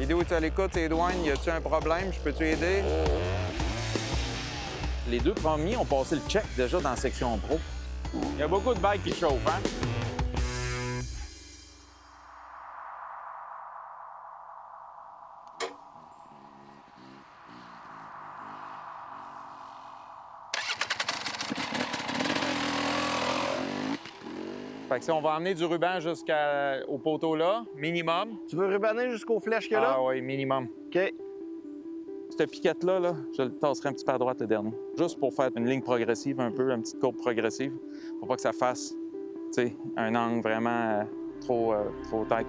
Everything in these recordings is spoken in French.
Vidéo, tu es à l'écoute, c'est Edouane. Y a-tu un problème? Je peux-tu aider? Les deux premiers ont passé le check déjà dans la section pro. Il y a beaucoup de bikes qui chauffent, hein? Fait que si on va emmener du ruban jusqu'au poteau là, minimum. Tu veux rubaner jusqu'aux flèches qu'il y a là? Ah oui, minimum. OK. Cette piquette-là, là, je le tasserai un petit peu à droite, le dernier. Juste pour faire une ligne progressive un peu, une petite courbe progressive. Faut pas que ça fasse, tu sais, un angle vraiment trop tight.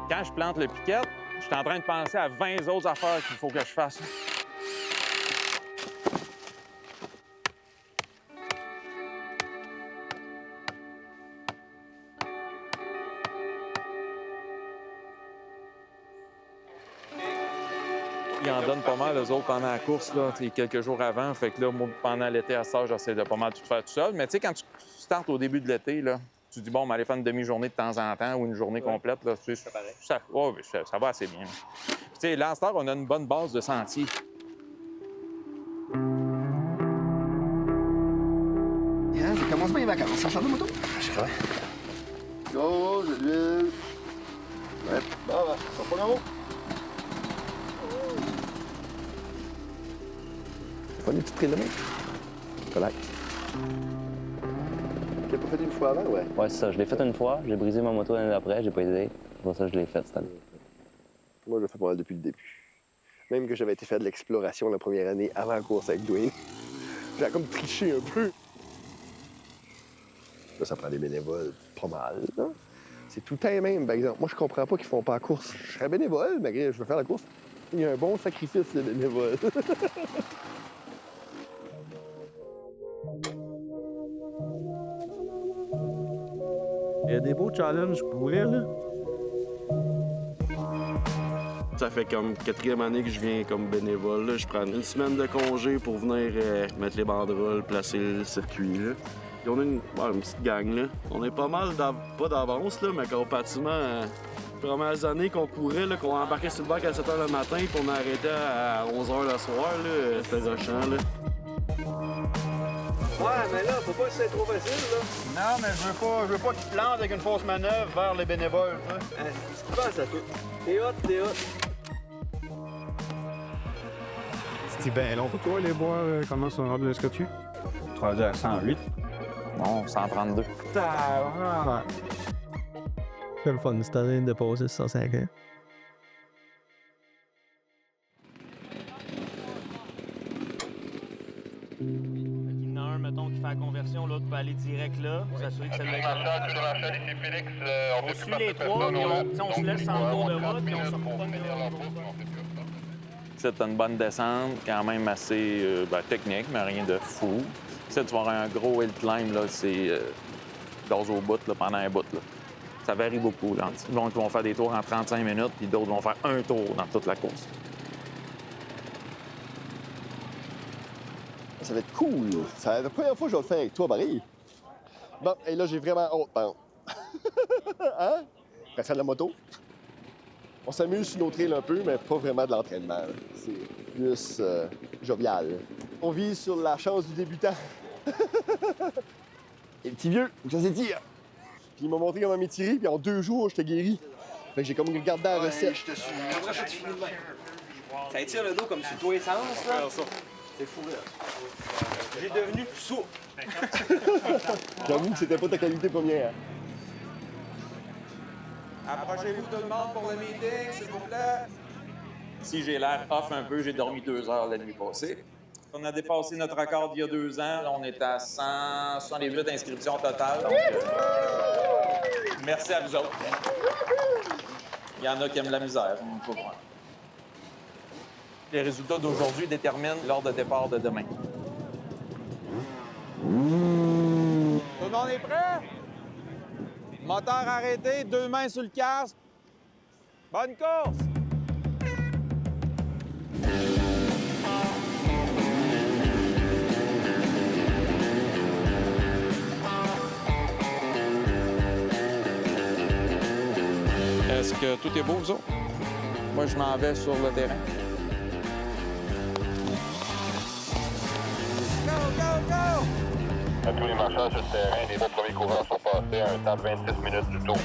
Quand je plante le piquette, je suis en train de penser à 20 autres affaires qu'il faut que je fasse. Ils en donnent pas mal, eux autres, pendant la course, là, quelques jours avant. Fait que là, moi, pendant l'été, à ça, j'essaie de pas mal tout faire tout seul. Mais tu sais, quand tu startes au début de l'été, là, tu dis, bon, on va aller faire une demi-journée de temps en temps ou une journée complète. Là, tu sais, ça va assez bien. Puis, tu sais, là, à cette heure, on a une bonne base de sentier. Yeah, ça commence bien les vacances. Ça change de moto? Je crois. Go, j'ai de l'huile. Ouais, bon, ça va pas en haut. Pas une petite prédomée. Correct. Tu l'as pas fait une fois avant, ouais? Ouais, c'est ça. Je l'ai fait une fois. J'ai brisé ma moto l'année d'après. J'ai pas aidé. C'est pour ça que je l'ai fait cette année. Moi, je le fais pas mal depuis le début. Même que j'avais été faire de l'exploration la première année avant la course avec Dwayne. J'ai comme triché un peu. Là, ça prend des bénévoles pas mal, là. C'est tout le temps les mêmes, par exemple. Moi, je comprends pas qu'ils font pas la course. Je serais bénévole, malgré que je veux faire la course. Il y a un bon sacrifice, le bénévole. Il y a des beaux challenges pour elle, là. Ça fait comme 4e année que je viens comme bénévole. Là. Je prends une semaine de congé pour venir mettre les banderoles, placer le circuit. Là. Puis on a une petite gang. Là. On est pas mal, pas d'avance, là, mais comparativement les premières années qu'on courait, là, qu'on embarquait sur le bac à 7 h le matin puis on arrêtait à 11 h le soir. Là. C'était rushant. Là. Ouais, mais là, faut pas que c'est trop facile, là. Non, mais je veux pas que tu te lances avec une fausse manœuvre vers les bénévoles. Hein? Tu penses à tout. T'es hot. C'était bien long pour toi, les bois, comment sont rendus jusqu'à dessus? Tu vas dire 108. Non, 132. C'est le fun cette année de passer 150. Il y en a un, mettons, qui fait la conversion, l'autre peut aller direct là, pour s'assurer que celle-là est on suit les trois, puis on se laisse en cours de route, puis on se reprend. C'est une bonne descente, quand même assez technique, mais rien de fou. Tu vas avoir un gros hill climb, là, c'est gaz au bout là, pendant un bout. Là. Ça varie beaucoup. Là. Donc, ils vont faire des tours en 35 minutes, puis d'autres vont faire un tour dans toute la course. Ça va être cool. C'est la première fois que je vais le faire avec toi, pareil. Bon, et là, j'ai vraiment honte, pardon. Hein? On va faire de la moto. On s'amuse sur nos trails un peu, mais pas vraiment de l'entraînement. C'est plus jovial. On vise sur la chance du débutant. Et le petit vieux, je sais dire. Puis il m'a montré comment m'étirer, puis en 2 jours, j'étais guéri. Fait que j'ai comme regardé la recette. Je te suis. Après ça, tu finis de même. Ça étire le dos comme sur tous les sens, là. C'est fou, là. J'ai devenu sourd. J'avoue que c'était pas ta qualité première. Approchez-vous tout le monde pour le meeting, s'il vous plaît. Si j'ai l'air off un peu, j'ai dormi 2 heures la nuit passée. On a dépassé notre record d'il y a 2 ans. On est à 178 inscriptions totales. Donc, merci à vous autres. Il y en a qui aiment la misère, on peut voir. Les résultats d'aujourd'hui déterminent l'ordre de départ de demain. Tout le monde est prêt? Moteur arrêté, 2 mains sur le casque. Bonne course! Est-ce que tout est beau, vous autres? Moi, je m'en vais sur le terrain. À tous les marcheurs sur le terrain, les deux premiers coureurs sont passés à un temps de 26 minutes du tour.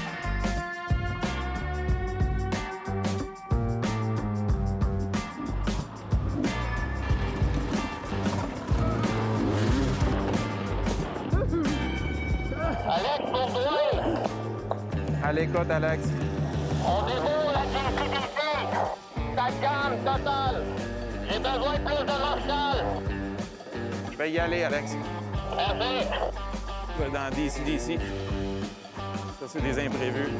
Alex, Bourdouin! À l'écoute, Alex. On déboule à DCDC! Ça calme, total! J'ai besoin de plus de marshals! Je vais y aller, Alex. Merci! Je vais dans DCDC. Ça, c'est des imprévus.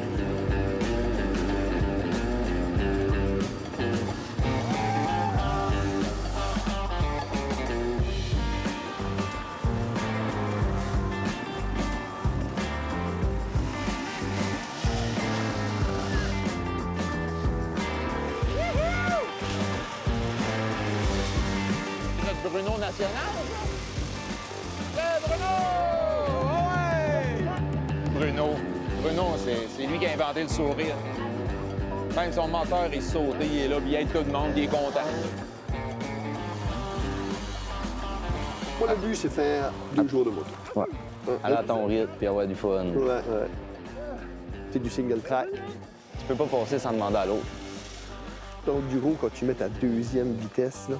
Notre Bruno national, Bruno, c'est lui qui a inventé le sourire. Même son moteur, il saute, il est là, puis il aide tout le monde, il est content. Moi, le but, c'est faire 2 jours de moto. Ouais. Aller à ton rythme puis avoir du fun. Ouais. C'est du single track. Tu peux pas passer sans demander à l'autre. Ton duro, quand tu mets ta 2e vitesse, là,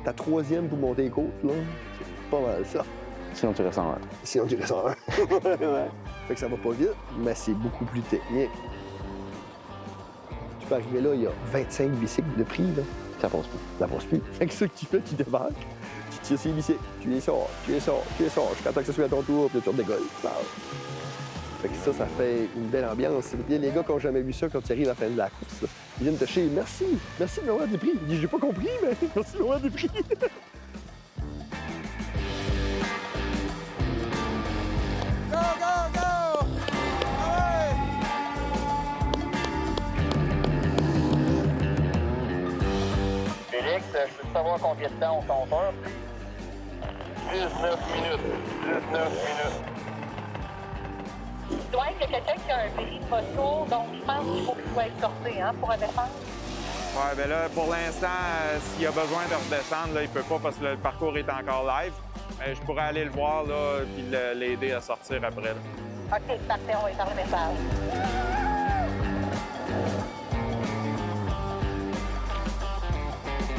ta 3e pour monter les côtes, là, c'est pas mal ça. Sinon, tu restes en 1. Sinon, tu restes en 1. Ouais. Fait que ça va pas vite, mais c'est beaucoup plus technique. Tu peux arriver là, il y a 25 bicycles de prix, là. Ça passe plus. Ça passe plus. Fait que ça que tu fais, tu débarques, tu tires ces bicycles, tu les sors, jusqu'à temps que ce soit à ton tour, puis là, tu redécolles. Fait que ça fait une belle ambiance. Il y a les gars qui n'ont jamais vu ça quand tu arrives à la fin de la course, là. Ils viennent te chier. Merci de m'avoir des prix. Il dit, j'ai pas compris, mais merci de m'avoir des prix. Félix, je peux savoir combien de temps on compteur? 19 minutes. 19 minutes. Il doit être quelqu'un qui a un bris de moto, donc je pense qu'il faut qu'il soit escorté pour redescendre. Ouais, bien là, pour l'instant, s'il a besoin de redescendre, là, il peut pas parce que le parcours est encore live. Mais je pourrais aller le voir, là, puis l'aider à sortir après. Là. OK, parfait, on va faire le message.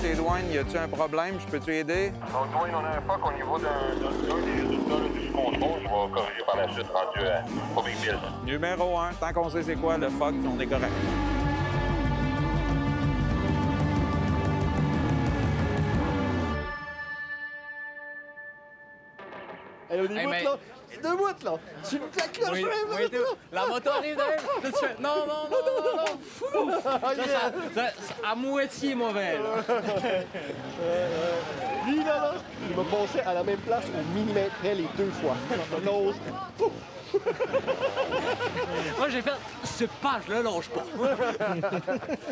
T'es douane, y a-tu un problème? Je peux-tu aider? Donc, Dwayne, on a un fuck au niveau d'un des résultats là, du contrôle. Je vais corriger par la suite rendu à pas big deal. Numéro 1, tant qu'on sait c'est quoi le fuck, on est correct. Hey, on est là. Debout, là. Tu me t'accroches là. La moto arrive derrière. Là, tu fais non. Fou! À moitié mauvais, là. Lui, là, il m'a passé à la même place au millimètre près les 2 fois. L'ose. Moi, j'ai fait ce page-là, lâche pas.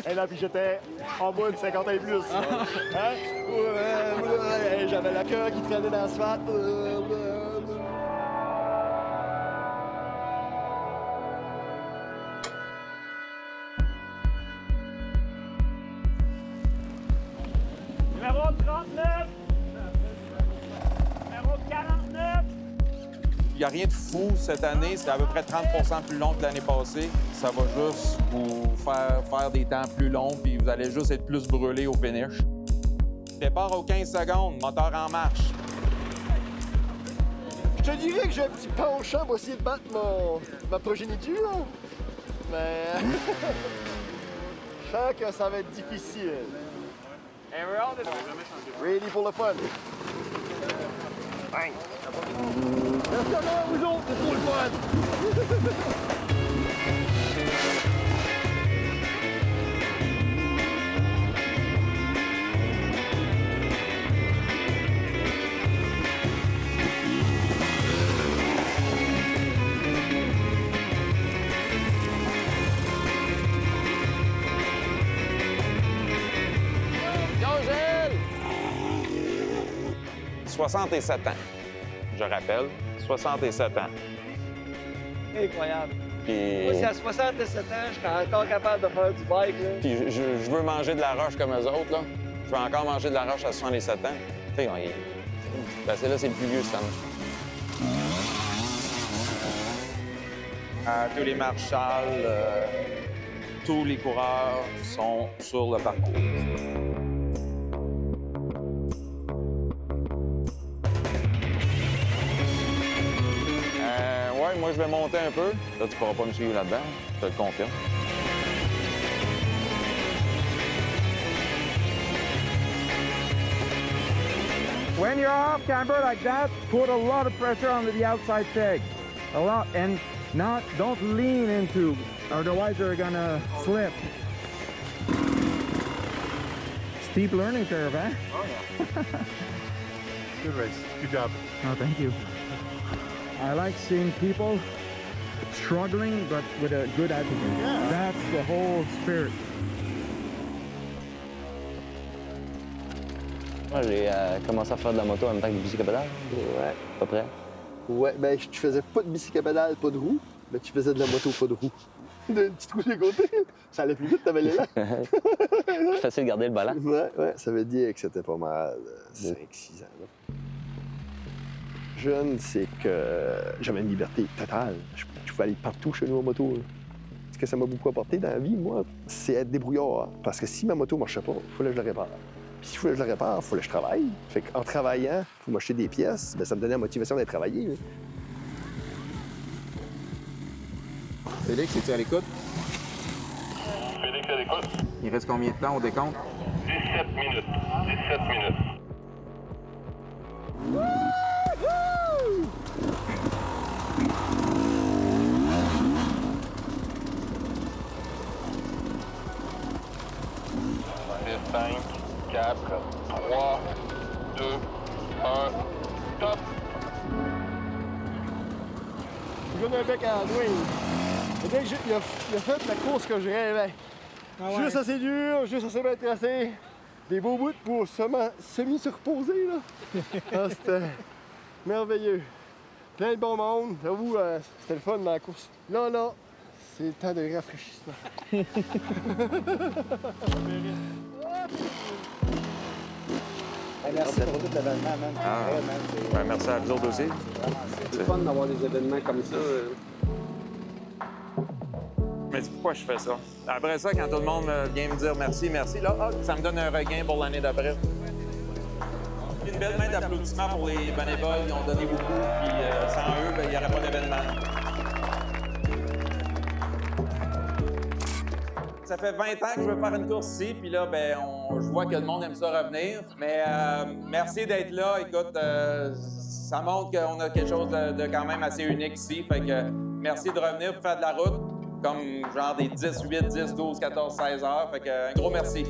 Et là, puis j'étais en bas de 50 et plus. Hein? Ouais, j'avais la queue qui traînait dans l'asphalte. Numéro 39. Numéro 49. Il n'y a rien de fou cette année. C'est à peu près 30 plus long que l'année passée. Ça va juste vous faire des temps plus longs, puis vous allez juste être plus brûlé au finish. Départ aux 15 secondes, moteur en marche. Je te dirais que j'ai un petit penchant pour essayer de battre ma progéniture, mais je sens que ça va être difficile. Ready pour le fun. Bang! Merci à vous autres, c'est trop le fun! Angèle! 67 ans, je rappelle. 67 ans. Incroyable. Puis, Moi, si à 67 ans, je serais encore capable de faire du bike, là. Puis je veux manger de la roche comme eux autres, là. Je veux encore manger de la roche à 67 ans. Tu sais, c'est là, c'est le plus vieux, cette année. À tous les marshals, tous les coureurs sont sur le parcours. Ouais, moi, je vais monter un peu. Là, tu pourras pas me suivre là-dedans, je te le confirme. When you're off camber like that, put a lot of pressure onto the outside peg. A lot, and don't lean into, otherwise you're gonna slip. Steep learning curve, eh? Oh, yeah. Good race. Good job. Oh, thank you. I like seeing people struggling, but with a good attitude. Yeah. That's the whole spirit. moi, j'ai commencé à faire de la moto en même temps que du bicycle à pédale, Ouais. à peu près. Ouais, ben, tu faisais pas de bicycle à pédale, pas de roue, mais tu faisais de la moto, pas de roue. Une petite roue de côté. Ça allait plus vite, t'avais les là. C'est facile de garder le ballon. Ouais, ça veut dire que c'était pas mal 5-6 ans. Là. Jeune, c'est que j'avais une liberté totale. Je pouvais aller partout chez nous en moto. Là. Ce que ça m'a beaucoup apporté dans la vie, moi, c'est être débrouillard. Parce que si ma moto marchait pas, il fallait que je la répare. Puis s'il fallait que je la répare, il fallait que je travaille. Fait qu'en travaillant, il faut m'acheter des pièces, ben, ça me donnait la motivation d'aller travailler. Là. Félix, es-tu à l'écoute? Félix à l'écoute. Il reste combien de temps au décompte? 17 minutes. 17 minutes. C'est 5, 4, 3, 2, 1, top! Je donne un bec à Dwayne. Il a fait la course que je rêvais. Juste assez dur, juste assez bien tracé. Des beaux bouts pour semi-se-reposer, là. Ah, c'était merveilleux. Plein de bon monde. J'avoue, c'était le fun dans la course. Là, c'est le temps de rafraîchissement. Merci pour tout l'événement, man. Ben, merci à vous autres aussi. C'est le fun d'avoir des événements comme ça. Mais dis pourquoi je fais ça? Après ça, quand tout le monde vient me dire merci, là, ça me donne un regain pour l'année d'après. Une belle main d'applaudissements pour les bénévoles. Ils ont donné beaucoup, puis sans eux, ben, il n'y aurait pas d'événement. Ça fait 20 ans que je veux faire une course ici, puis là, ben, je vois que le monde aime ça revenir. Mais merci d'être là. Écoute, ça montre qu'on a quelque chose de quand même assez unique ici. Fait que merci de revenir pour faire de la route, comme genre des 10, 8, 10, 12, 14, 16 heures. Fait que un gros merci.